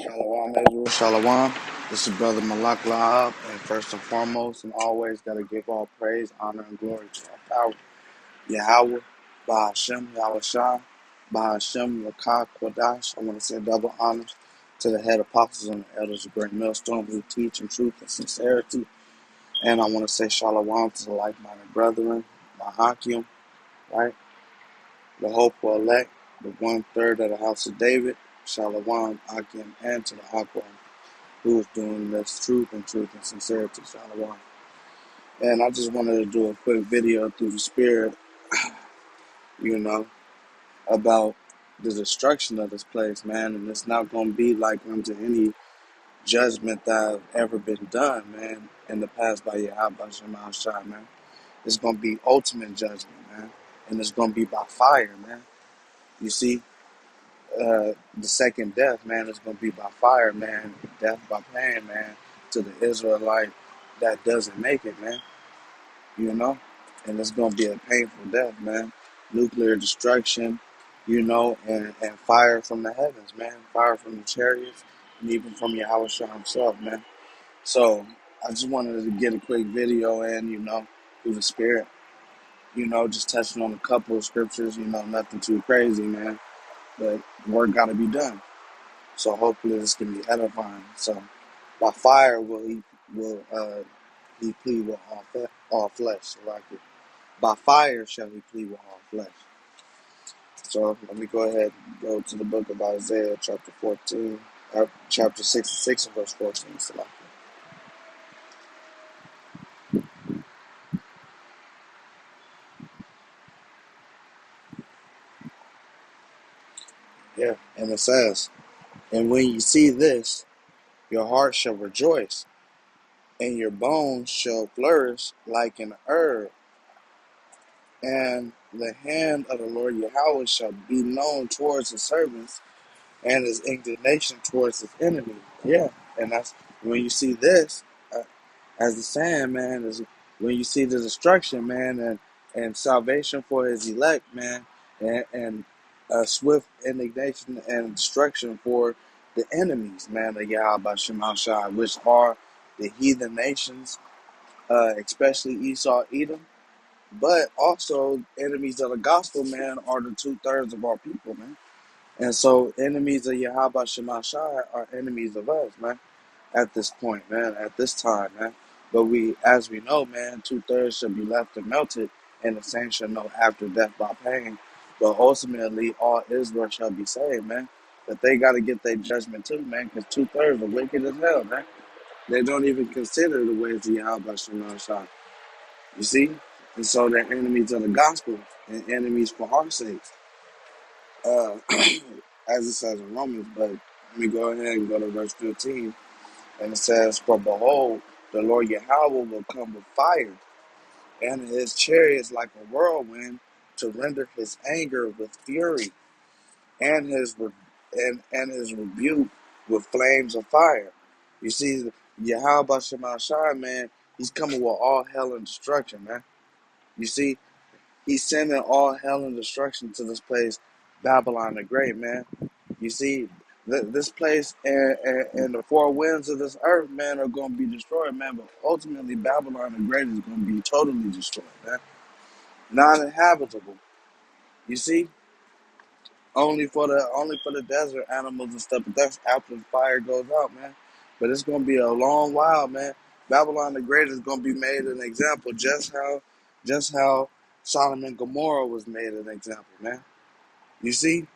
Shalom, Israel. Shalom. This is Brother Malak Lahab, and first and foremost, and always got to give all praise, honor, and glory to our power, Yahweh, Bahashem, Yahushua, Bahashem, Rakah, Kodash. I want to say double honors to the head apostles and the elders of Great Millstone who teach in truth and sincerity. And I want to say shalom to the like-minded brethren, Mahakim, right? The hopeful elect, the 1/3 of the house of David, shalom, Akim, and to the Aqua who is doing this truth and sincerity, Shalom. And I just wanted to do a quick video through the spirit, you know, about the destruction of this place, man. And it's not going to be like unto any judgment that have ever been done, man, in the past by Yahweh Shema Shai, man. It's going to be ultimate judgment, man. And it's going to be by fire, man. You see, the second death, man, is going to be by fire, man. Death by pain, man, to the Israelite that doesn't make it, man. You know? And it's going to be a painful death, man. Nuclear destruction, you know, and fire from the heavens, man. Fire from the chariots and even from Yahweh himself, man. So I just wanted to get a quick video in, you know, through the spirit, you know, just touching on a couple of scriptures, you know, nothing too crazy, man. But work got to be done. So hopefully this can be edifying. So by fire he plead with all flesh. Like it. By fire shall he plead with all flesh. So let me go ahead and go to the book of Isaiah, chapter 14, chapter 66, and verse 14. So like yeah, and it says, and when you see this, your heart shall rejoice, and your bones shall flourish like an herb, and the hand of the Lord Yahweh shall be known towards his servants, and his indignation towards his enemy. Yeah, and that's when you see this, as the saying, man, is when you see the destruction, man, and salvation for his elect, man, and swift indignation and destruction for the enemies, man, of Yahweh Shema Shai, which are the heathen nations, especially Esau, Edom, but also enemies of the gospel, man, are the 2/3 of our people, man. And so enemies of Yahweh Shema Shai are enemies of us, man, at this point, man, at this time, man. But as we know, man, 2/3 shall be left and melted, and the saints shall know after death by pain. But ultimately, all Israel shall be saved, man. But they got to get their judgment too, man, because 2/3 are wicked as hell, man. They don't even consider the ways of Yahweh Shema Shai. You see? And so they're enemies of the gospel and enemies for our sakes. Uh, as it says in Romans, but let me go ahead and go to verse 15. And it says, for behold, the Lord Yahweh will come with fire, and his chariots like a whirlwind, to render his anger with fury, and and his rebuke with flames of fire. You see, Yahweh Shema Shai, man, he's coming with all hell and destruction, man. You see, he's sending all hell and destruction to this place, Babylon the Great, man. You see, this place and the four winds of this earth, man, are going to be destroyed, man. But ultimately, Babylon the Great is going to be totally destroyed, man. Not inhabitable. You see, only for the desert animals and stuff. But that's after the fire goes out, man. But it's going to be a long while, man. Babylon the Great is going to be made an example, just how Sodom and Gomorrah was made an example, man. You see.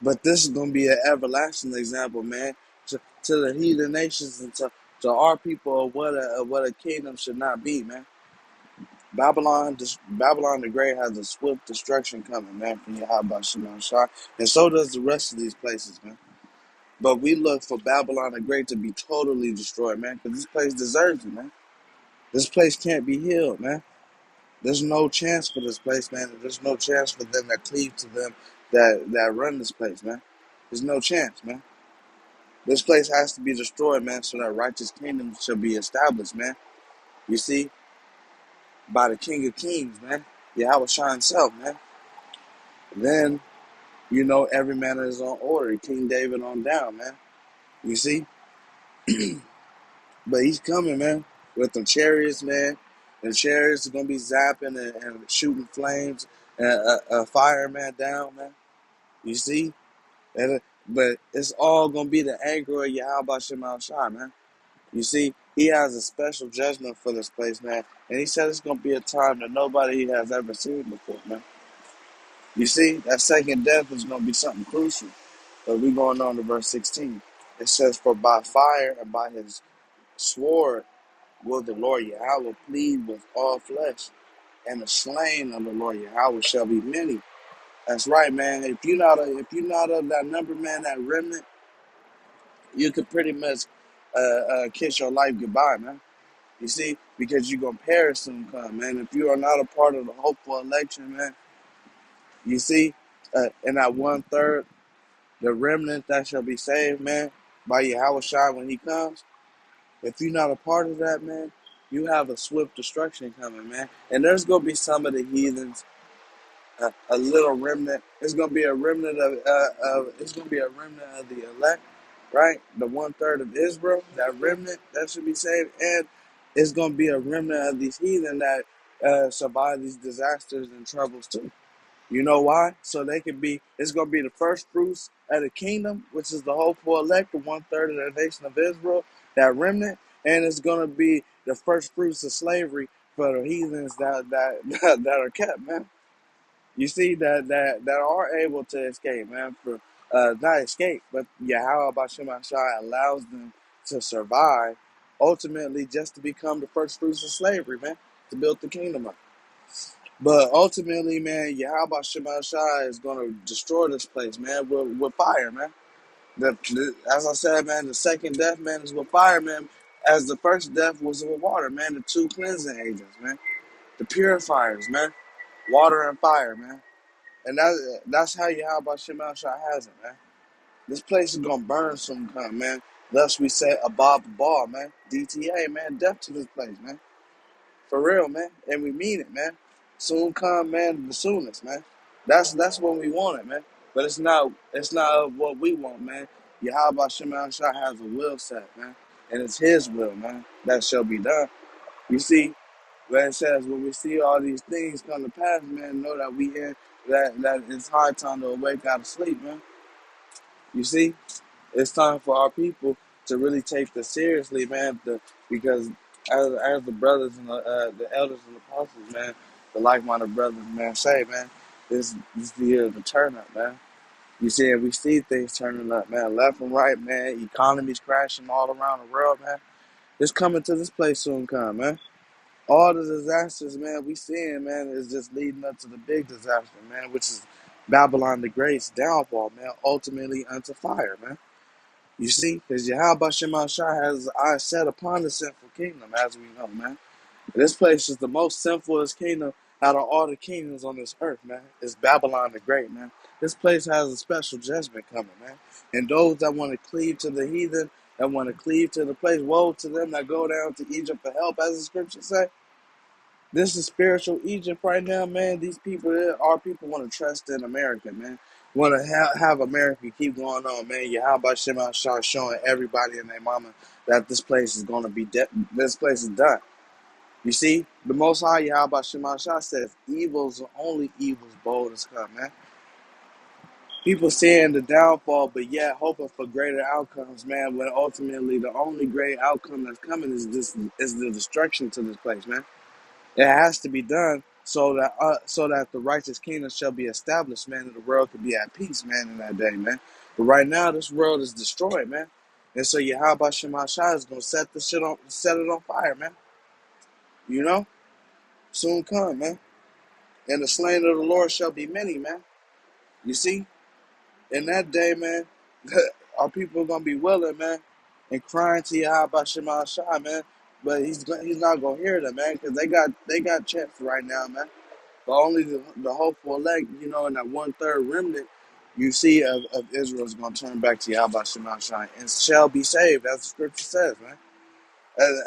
But this is going to be an everlasting example, man, to the heathen nations and to our people of what a kingdom should not be, man. Babylon the Great has a swift destruction coming, man, from Yahweh Shema Shai, and so does the rest of these places, man. But we look for Babylon the Great to be totally destroyed, man, because this place deserves it, man. This place can't be healed, man. There's no chance for this place, man. There's no chance for them that cleave to them that run this place, man. There's no chance, man. This place has to be destroyed, man, so that righteous kingdom shall be established, man. You see, by the King of Kings, man. Yahweh Shai himself, man. Then, every man in his own order. King David on down, man. You see, but he's coming, man, with them chariots, man. And chariots are gonna be zapping and shooting flames and fire, man, down, man. You see, but it's all gonna be the anger of Yahweh Shema Shai, man. You see, he has a special judgment for this place, man. And he said it's gonna be a time that nobody has ever seen before, man. You see, that second death is gonna be something crucial. But we going on to verse 16. It says, "For by fire and by his sword will the Lord Yahweh plead with all flesh, and the slain of the Lord Yahweh shall be many." That's right, man. If you're not of that number, man, that remnant, you could pretty much kiss your life goodbye, man. You see, because you're gonna perish soon come, man. If you are not a part of the hopeful election, man, you see, in that 1/3, the remnant that shall be saved, man, by Yahweh Shai when he comes. If you're not a part of that, man, you have a swift destruction coming, man. And there's gonna be some of the heathens, a little remnant. It's gonna be a remnant of it's gonna be a remnant of the elect, right? The 1/3 of Israel, that remnant that should be saved, and it's gonna be a remnant of these heathen that survive these disasters and troubles too. You know why? So they can be. It's gonna be the first fruits of the kingdom, which is the hopeful elect, the 1/3 of the nation of Israel, that remnant, and it's gonna be the first fruits of slavery for the heathens that are kept, man. You see that are able to escape, man. For not escape, but Yahweh Bashem Shai allows them to survive, ultimately just to become the first fruits of slavery, man, to build the kingdom up. But ultimately, man, Yahweh Shema Shai is going to destroy this place, man, with fire, man. As I said, man, the second death, man, is with fire, man. As the first death was with water, man, the two cleansing agents, man. The purifiers, man. Water and fire, man. And that's how Yahweh Shema Shai has it, man. This place is going to burn sometime, man. Thus we say above the ball, man. DTA, man. Death to this place, man. For real, man. And we mean it, man. Soon come, man, the soonest, man. That's when we want it, man. But it's not what we want, man. Yahweh Shema Shai has a will set, man. And it's his will, man. That shall be done. You see, when it says when we see all these things come to pass, man, know that we in that it's high time to awake out of sleep, man. You see? It's time for our people to really take this seriously, man. Because as the brothers and the elders and apostles, man, the like-minded brothers, man, say, man, this the year of the turn up, man. You see, we see things turning up, man, left and right, man. Economies crashing all around the world, man. It's coming to this place soon, come, man. All the disasters, man, we seeing, man, is just leading up to the big disaster, man, which is Babylon the Great's downfall, man, ultimately unto fire, man. You see, because Yahweh Shema Shai has his eyes set upon the sinful kingdom, as we know, man. This place is the most sinfulest kingdom out of all the kingdoms on this earth, man. It's Babylon the Great, man. This place has a special judgment coming, man. And those that want to cleave to the heathen, that want to cleave to the place, woe to them that go down to Egypt for help, as the scriptures say. This is spiritual Egypt right now, man. These people, our people want to trust in America, man. Want to have America keep going on, man. Yahweh Shema Shah showing everybody and their mama that this place is going to be this place is done. You see, the Most High Yahweh Shema Shah says, "Evils are only evils bold as come," man. People seeing the downfall, but yet hoping for greater outcomes, man. When ultimately the only great outcome that's coming is the destruction to this place, man. It has to be done so that the righteous kingdom shall be established, man, and the world could be at peace, man, in that day, man. But right now, this world is destroyed, man. And so Yahweh Shema Shai is gonna set it on fire, man. You know, soon come, man. And the slain of the Lord shall be many, man. You see, in that day, man, our people are gonna be willing, man, and crying to Yahweh Shema Shai, man. But he's not gonna hear them, man, because they got chance right now, man. But only the hopeful elect, in that 1/3 remnant, you see of Israel is going to turn back to Yahweh Shema Shai and shall be saved, as the scripture says, man.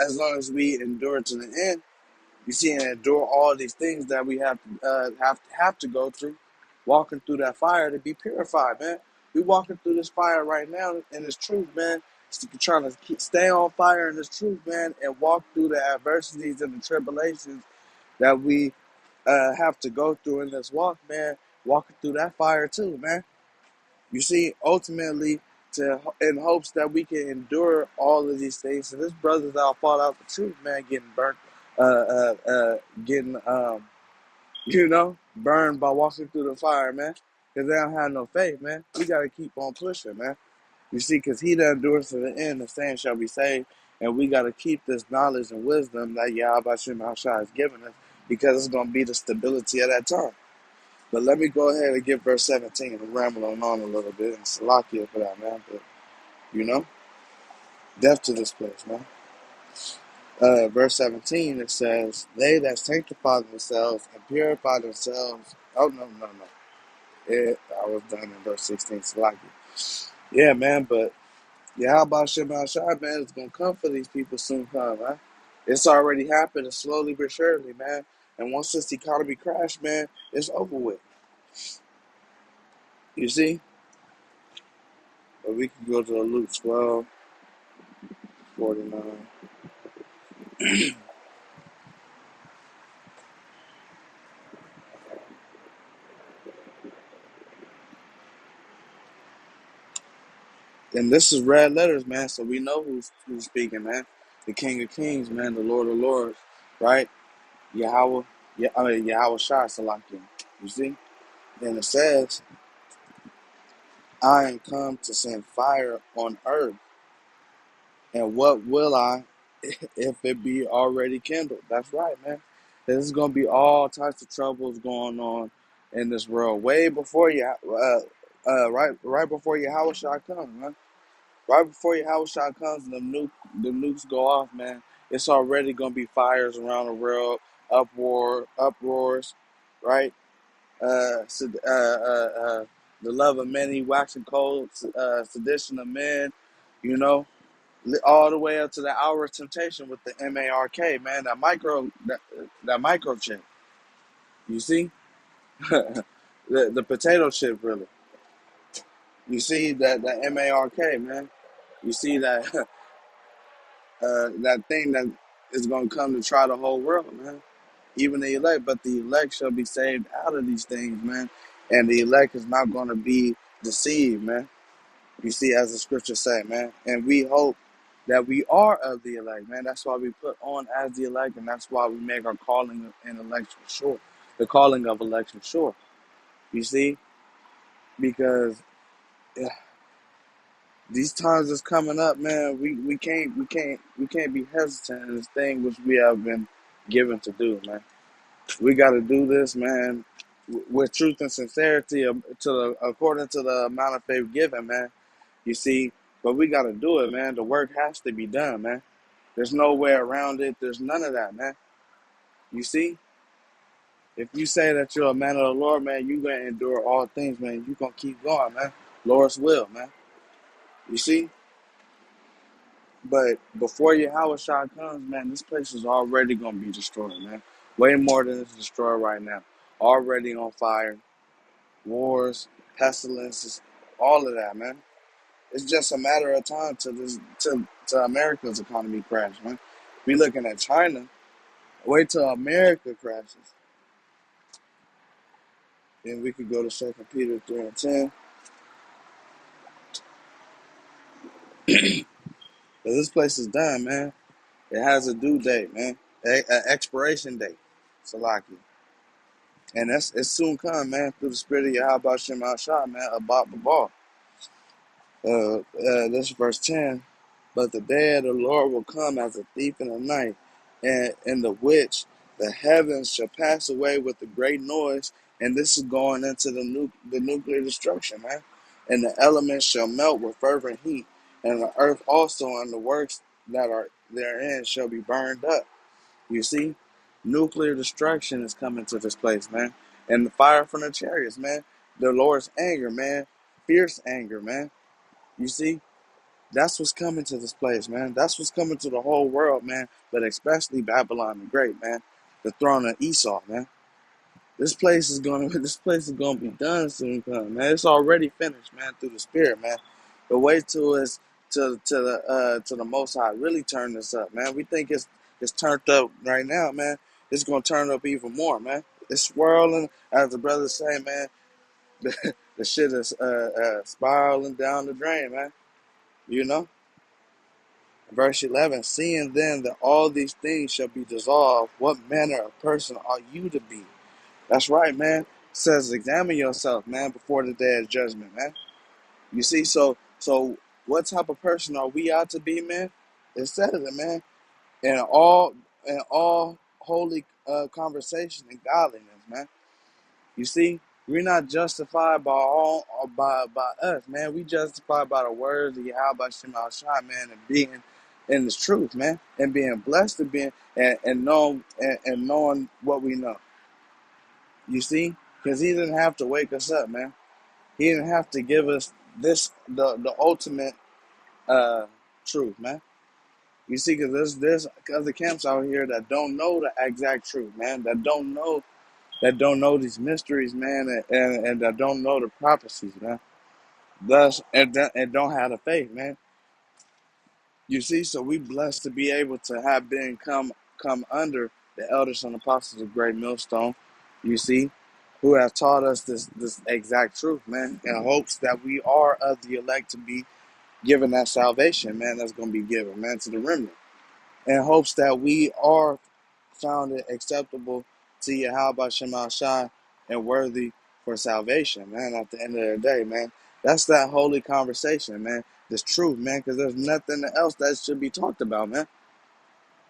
As long as we endure to the end, you see, and endure all these things that we have to go through, walking through that fire to be purified, man. We walking through this fire right now in this truth, man. trying to stay on fire in this truth, man, and walk through the adversities and the tribulations that we have to go through in this walk, man. Walking through that fire too, man. You see, ultimately, in hopes that we can endure all of these things. And this brothers that fought out the truth, man, getting burnt, getting burned by walking through the fire, man, because they don't have no faith, man. We got to keep on pushing, man. You see, because he that endures to the end, the same shall be saved. And we got to keep this knowledge and wisdom that Yahweh Shem Shai has given us, because it's going to be the stability of that time. But let me go ahead and get verse 17 and rambling on a little bit. And Salakia for that, man. But, you know, death to this place, man. Verse 17, it says, they that sanctify themselves and purify themselves. Oh, no. I was done in verse 16, Salakia. Yeah, man, but Yahweh Shem Shai, man, it's going to come for these people soon come, man. It's already happening slowly but surely, man. And once this economy crash, man, it's over with. You see? But we can go to Luke 12:49. And this is red letters, man, so we know who's speaking, man. The King of Kings, man, the Lord of Lords, right? Yahweh, Yahweh Shai Salakim. You see? And it says, I am come to send fire on earth, and what will I if it be already kindled? That's right, man. There's going to be all types of troubles going on in this world way before right before Yahweh Shai comes, man. Right before Yahweh Shai comes and the nukes go off, man, it's already gonna be fires around the world, uproars, right? The love of many waxing cold, sedition of men, you know, all the way up to the hour of temptation with the MARK, man, that microchip. You see, the potato chip, really. You see that MARK, man. You see that that thing that is going to come to try the whole world, man. Even the elect, but the elect shall be saved out of these things, man. And the elect is not going to be deceived, man. You see, as the scriptures say, man. And we hope that we are of the elect, man. That's why we put on as the elect, and that's why we make our calling and election sure. The calling of election sure. You see, because yeah, these times is coming up, man. We can't be hesitant in this thing which we have been given to do, man. We got to do this, man, with truth and sincerity, according to the amount of faith given, man. You see, but we got to do it, man. The work has to be done, man. There's no way around it. There's none of that, man. You see, if you say that you're a man of the Lord, man, you gonna endure all things, man. You gonna keep going, man. Lord's will, man. You see. But before Yahweh Shah comes, man, this place is already going to be destroyed, man. Way more than it's destroyed right now. Already on fire. Wars, pestilences, all of that, man. It's just a matter of time to America's economy crash, man. We looking at China. Wait till America crashes. Then we could go to 2 Peter 3:10. But this place is done, man. It has a due date, man. An expiration date. Salaki. And it's soon come, man, through the spirit of Yahweh Shem Shah, man, about the ball. This is verse 10. But the day of the Lord will come as a thief in the night, and in the which the heavens shall pass away with a great noise. And this is going into the nuclear destruction, man. And the elements shall melt with fervent heat, and the earth also and the works that are therein shall be burned up. You see, nuclear destruction is coming to this place, man. And the fire from the chariots, man. The Lord's anger, man. Fierce anger, man. You see, that's what's coming to this place, man. That's what's coming to the whole world, man. But especially Babylon the Great, man. The throne of Esau, man. This place is gonna be done soon, come, man. It's already finished, man, through the Spirit, man. But wait till it's to the Most High really turn this up, man. We think it's turned up right now, man. It's gonna turn up even more, man. It's swirling, as the brothers say, man. The shit is spiraling down the drain, man. You know, verse 11. Seeing then that all these things shall be dissolved, what manner of person are you to be? That's right, man. It says examine yourself, man, before the day of judgment, man. You see, so what type of person are we out to be, man? It says it, man. In all holy conversation and godliness, man. You see, we're not justified by by us, man. We justified by the words of Yahweh Shema Shai, man, and being in the truth, man, and being blessed to being and knowing and knowing what we know. You see, because He didn't have to wake us up, man. He didn't have to give us the ultimate truth, man. You see, because there's other camps out here that don't know the exact truth, man. That don't know these mysteries, man, and that don't know the prophecies, man. Thus, and don't have the faith, man. You see, so we blessed to be able to have been come under the elders and apostles of Great Millstone. You see, who have taught us this exact truth, man, in hopes that we are of the elect to be given that salvation, man. That's going to be given, man, to the remnant, in hopes that we are found it acceptable to Yahweh Shema Shai and worthy for salvation, man, at the end of the day, man. That's that holy conversation, man. This truth, man, because there's nothing else that should be talked about, man.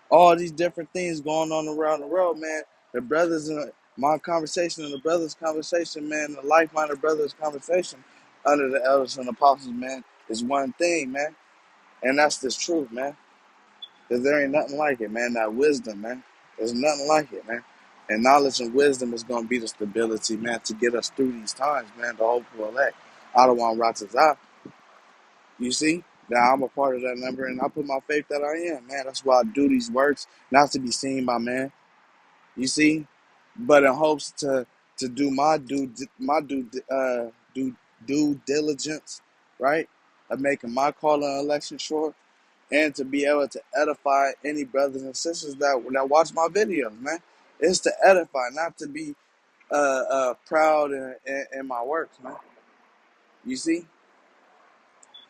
All these different things going on around the world, man. The brothers in my conversation and the brothers' conversation, man, the like-minded brothers' conversation under the elders and apostles, man, is one thing, man. And that's this truth, man. Because there ain't nothing like it, man. That wisdom, man. There's nothing like it, man. And knowledge and wisdom is going to be the stability, man, to get us through these times, man, the hopeful elect. I don't want rotters out. You see? Now I'm a part of that number, and I put my faith that I am, man. That's why I do these works, not to be seen by man. You see? But in hopes to do my due diligence, right? Of making my call and election short, and to be able to edify any brothers and sisters that watch my videos, man. It's to edify, not to be proud in my works, man. You see?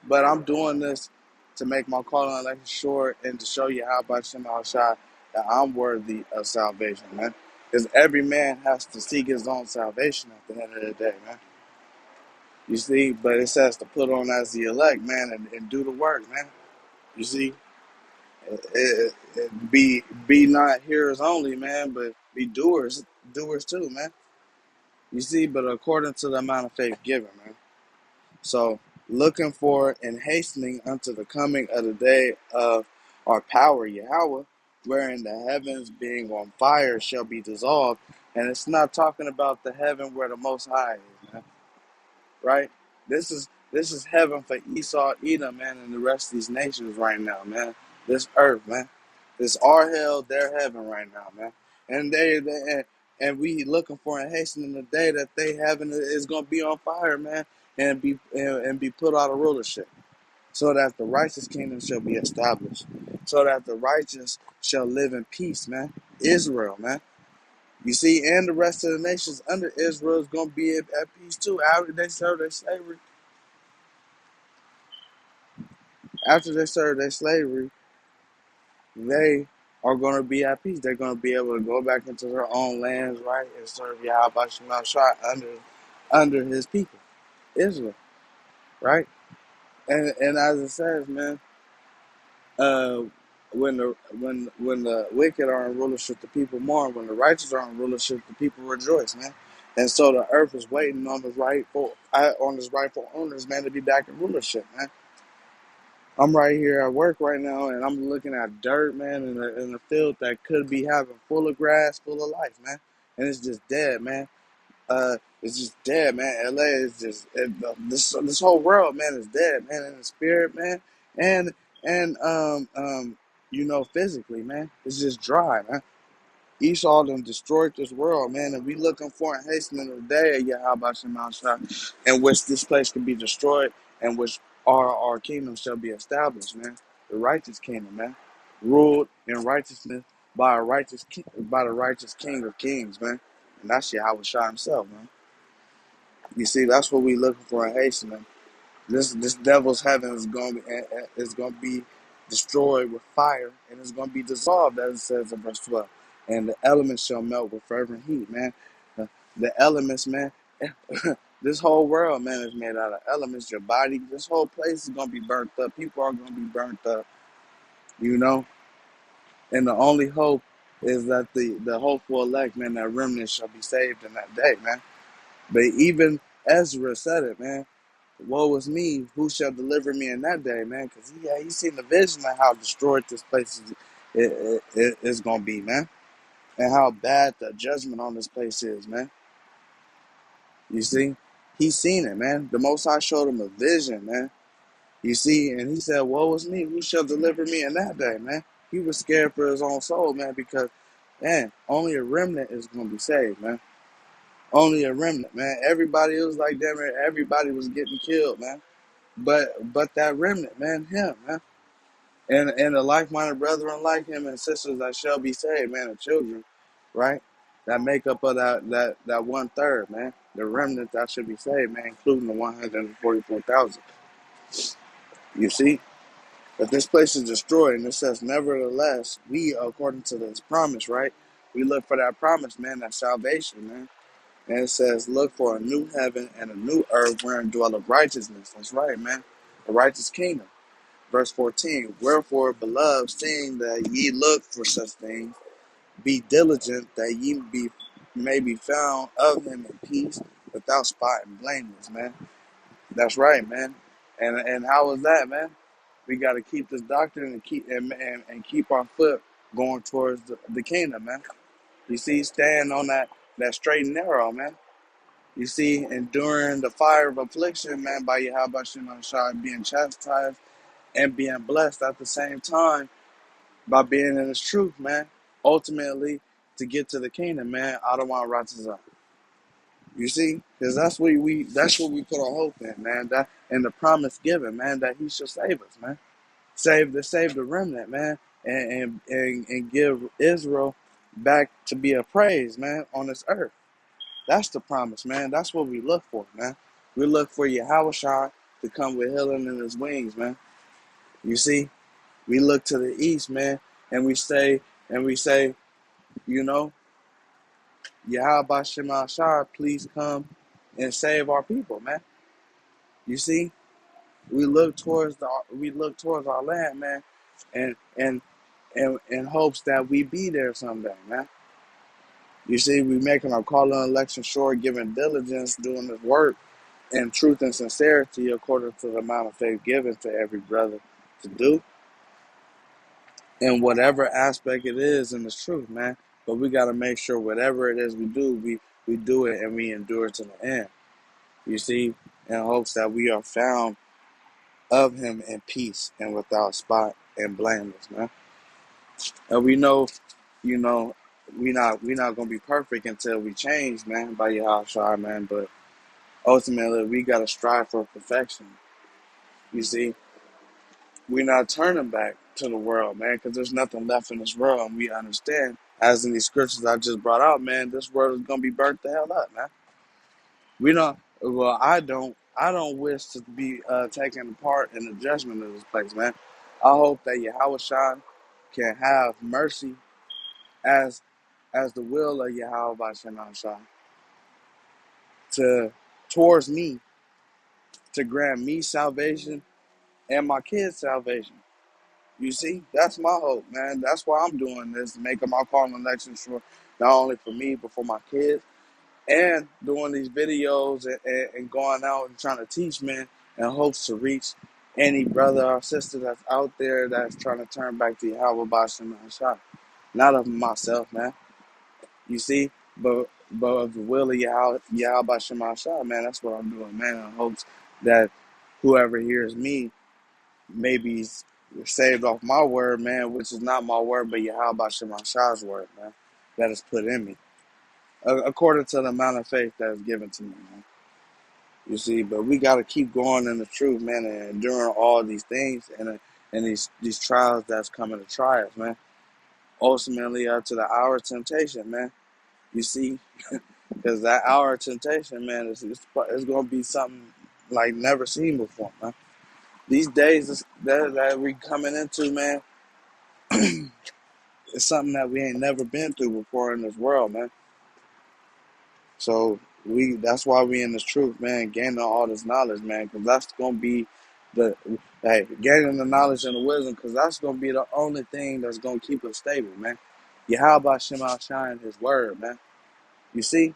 But I'm doing this to make my call on election short and to show you how by Shem Shai that I'm worthy of salvation, man. Because every man has to seek his own salvation at the end of the day, man. You see? But it says to put on as the elect, man, and do the work, man. You see? Be not hearers only, man, but be doers too, man. You see, but according to the amount of faith given, man. So looking for and hastening unto the coming of the day of our power, Yahweh, wherein the heavens being on fire shall be dissolved. And it's not talking about the heaven where the Most High is, man. Right? This is heaven for Esau, Edom, man, and the rest of these nations right now, man. This earth, man. It's our hell, their heaven right now, man. And and we looking for and hastening the day that they heaven is gonna be on fire, man, and be put out of rulership, so that the righteous kingdom shall be established, so that the righteous shall live in peace, man. Israel, man. You see, and the rest of the nations under Israel is gonna be at peace too. After they serve their slavery, they are going to be at peace. They're going to be able to go back into their own lands, right, and serve Yahweh Shema Shai under His people, Israel, right? And as it says, man, uh, when the wicked are in rulership, the people mourn. When the righteous are in rulership, the people rejoice, man. And so the earth is waiting on his rightful owners, man, to be back in rulership, man. I'm right here at work right now, and I'm looking at dirt, man, in a field that could be having full of grass, full of life, man, and it's just dead, man. It's just dead, man. LA is this whole world, man, is dead, man, in the spirit, man, and physically, man, it's just dry, man. Esau done destroyed this world, man, and we looking for and hastening the day of Yahweh Shema Shai, in which this place can be destroyed, and which our kingdom shall be established, man. The righteous kingdom, man, ruled in righteousness by by the righteous King of Kings, man. And that's Yahweh Shai himself, man. You see, that's what we looking for in Haitian, man. This devil's heaven is gonna be destroyed with fire, and it's gonna be dissolved, as it says in verse 12. And the elements shall melt with fervent heat, man. The elements, man. This whole world, man, is made out of elements. Your body, this whole place is gonna be burnt up. People are gonna be burnt up, you know. And the only hope is that the hopeful elect, man, that remnant shall be saved in that day, man. But even Ezra said it, man. Woe is me, who shall deliver me in that day, man? Because he seen the vision of how destroyed this place is going to be, man. And how bad the judgment on this place is, man. You see? He seen it, man. The Most High showed him a vision, man. You see? And he said, woe is me, who shall deliver me in that day, man? He was scared for his own soul, man, because, man, only a remnant is going to be saved, man. Only a remnant, man. Everybody, it was like, damn it, everybody was getting killed, man. But that remnant, man, him, man. And the like-minded brethren like him and sisters that shall be saved, man, and children, right? That make up of that 1/3, man. The remnant that should be saved, man, including the 144,000. You see? But this place is destroyed, and it says, nevertheless, we, according to this promise, right? We look for that promise, man, that salvation, man. And it says, look for a new heaven and a new earth wherein dwelleth righteousness. That's right, man. A righteous kingdom. Verse 14, wherefore, beloved, seeing that ye look for such things, be diligent that may be found of him in peace, without spot and blameless, man. That's right, man. And how is that, man? We got to keep this doctrine and keep our foot going towards the kingdom, man. You see, stand on that straight and narrow, man. You see, enduring the fire of affliction, man, by Yahweh Shai being chastised and being blessed at the same time by being in His truth, man. Ultimately, to get to the kingdom, man, I don't want righteous up. You see, because that's what we put our hope in, man. That and the promise given, man, that He shall save us, man. Save the remnant, man, and give Israel back to be a praise, man, on this earth. That's the promise, man. That's what we look for, man. We look for Yahweh Shai to come with healing in His wings, man. You see, we look to the east, man, and we say, you know, Yahweh Shema Shai, please come and save our people, man. You see, we look towards our land, man, and in hopes that we be there someday, man. You see, we making our call and election sure, giving diligence, doing this work in truth and sincerity according to the amount of faith given to every brother to do. In whatever aspect it is in the truth, man. But we got to make sure whatever it is we do, we do it and we endure to the end. You see, in hopes that we are found of Him in peace and without spot and blameless, man. And we know, you know, we not gonna be perfect until we change, man, by Yahshua, man. But ultimately, we gotta strive for perfection. You see, we're not turning back to the world, man, because there's nothing left in this world, and we understand, as in these scriptures I just brought out, man, this world is gonna be burnt the hell up, man. We don't. Well, I don't. I don't wish to be taken part in the judgment of this place, man. I hope that Yahweh Shai can have mercy as the will of Yahweh Shai to towards me to grant me salvation and my kids salvation. You see, that's my hope, man. That's why I'm doing this, making my call and election sure, not only for me, but for my kids, and doing these videos and going out and trying to teach, man, in hopes to reach any brother or sister that's out there that's trying to turn back to Yahweh Bashim Shah. Not of myself, man. You see, but of the will of Yahweh Bashim Shah, man, that's what I'm doing, man, in hopes that whoever hears me maybe saved off my word, man, which is not my word, but Yahweh Shema Shah's word, man, that is put in me, according to the amount of faith that is given to me, man. You see, but we got to keep going in the truth, man, and enduring all these things and these trials that's coming to try us, man. Ultimately, up to the hour of temptation, man. You see, because that hour of temptation, man, it's going to be something like never seen before, man. These days that we coming into, man, it's something that we ain't never been through before in this world, man. So that's why we in this truth, man, gaining all this knowledge, man, because that's gonna be the gaining the knowledge and the wisdom, because that's gonna be the only thing that's gonna keep us stable, man. Yahweh Shema Shine His word, man. You see,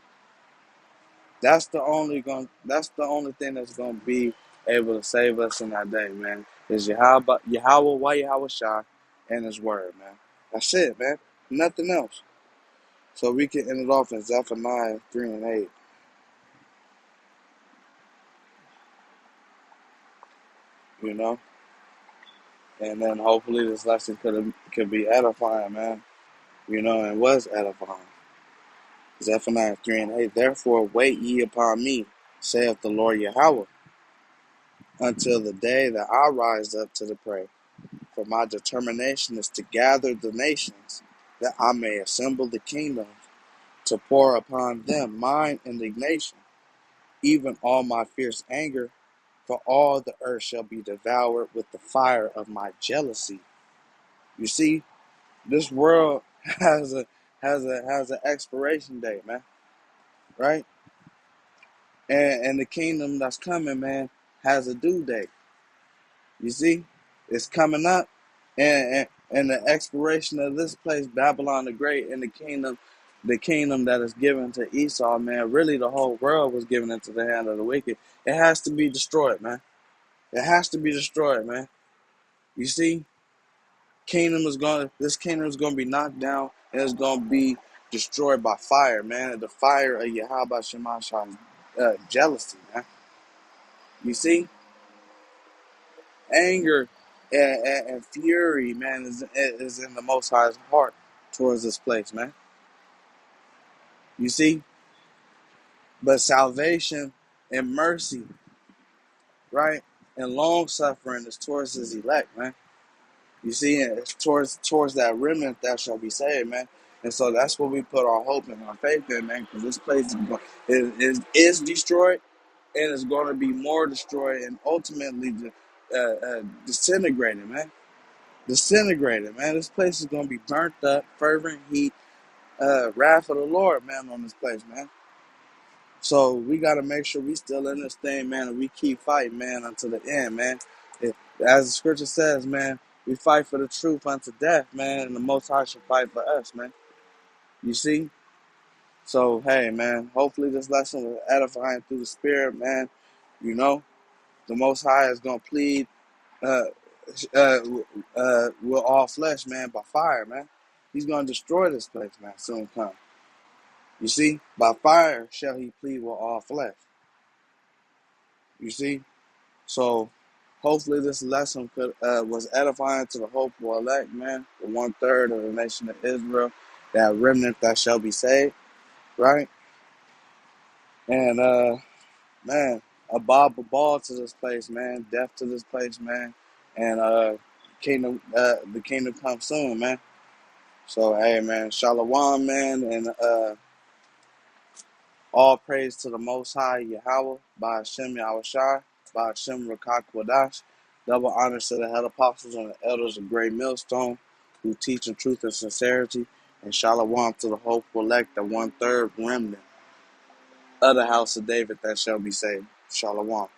that's the only thing that's gonna be able to save us in that day, man. Is Yahweh Yahweh Shai and His word, man. That's it, man. Nothing else. So we can end it off in Zephaniah 3:8. You know. And then hopefully this lesson could be edifying, man. You know, and was edifying. Zephaniah 3:8. Therefore wait ye upon me, saith the Lord Yahweh, until the day that I rise up to the prey. For my determination is to gather the nations, that I may assemble the kingdoms, to pour upon them mine indignation, even all my fierce anger, for all the earth shall be devoured with the fire of my jealousy. You see, this world has an expiration date, man. Right? And the kingdom that's coming, man, has a due date. You see, it's coming up, and the expiration of this place, Babylon the Great, and the kingdom that is given to Esau, man. Really, the whole world was given into the hand of the wicked. It has to be destroyed, man. It has to be destroyed, man. You see, this kingdom is gonna be knocked down and it's gonna be destroyed by fire, man. The fire of Yahweh Shemashah's jealousy, man. You see, anger and fury, man, is in the Most High's heart towards this place, man. You see, but salvation and mercy, right, and long suffering is towards His elect, man. You see, and it's towards that remnant that shall be saved, man. And so that's what we put our hope and our faith in, man, because this place is destroyed and it's going to be more destroyed and ultimately disintegrated, man. Disintegrated, man. This place is going to be burnt up, fervent heat, wrath of the Lord, man, on this place, man. So we got to make sure we still in this thing, man, and we keep fighting, man, until the end, man. As the scripture says, man, we fight for the truth unto death, man, and the Most High shall fight for us, man. You see? So, hey, man, hopefully this lesson was edifying through the Spirit, man. You know, the Most High is going to plead uh, uh, with all flesh, man, by fire, man. He's going to destroy this place, man, soon come. You see? By fire shall he plead with all flesh. You see? So hopefully this lesson was edifying to the hopeful elect, man, the 1/3 of the nation of Israel, that remnant that shall be saved, right? And man, a bob a ball to this place, man, death to this place, man, and the kingdom comes soon, man. So hey, man, shalom, man, and all praise to the Most High Yahweh, by Hashem Yahushai, by Hashem Rakak Wadash. Double honors to the head apostles and the elders of Great Millstone, who teach in truth and sincerity. And shalom to the hopeful elect, the 1/3 remnant of the house of David that shall be saved. Shalom.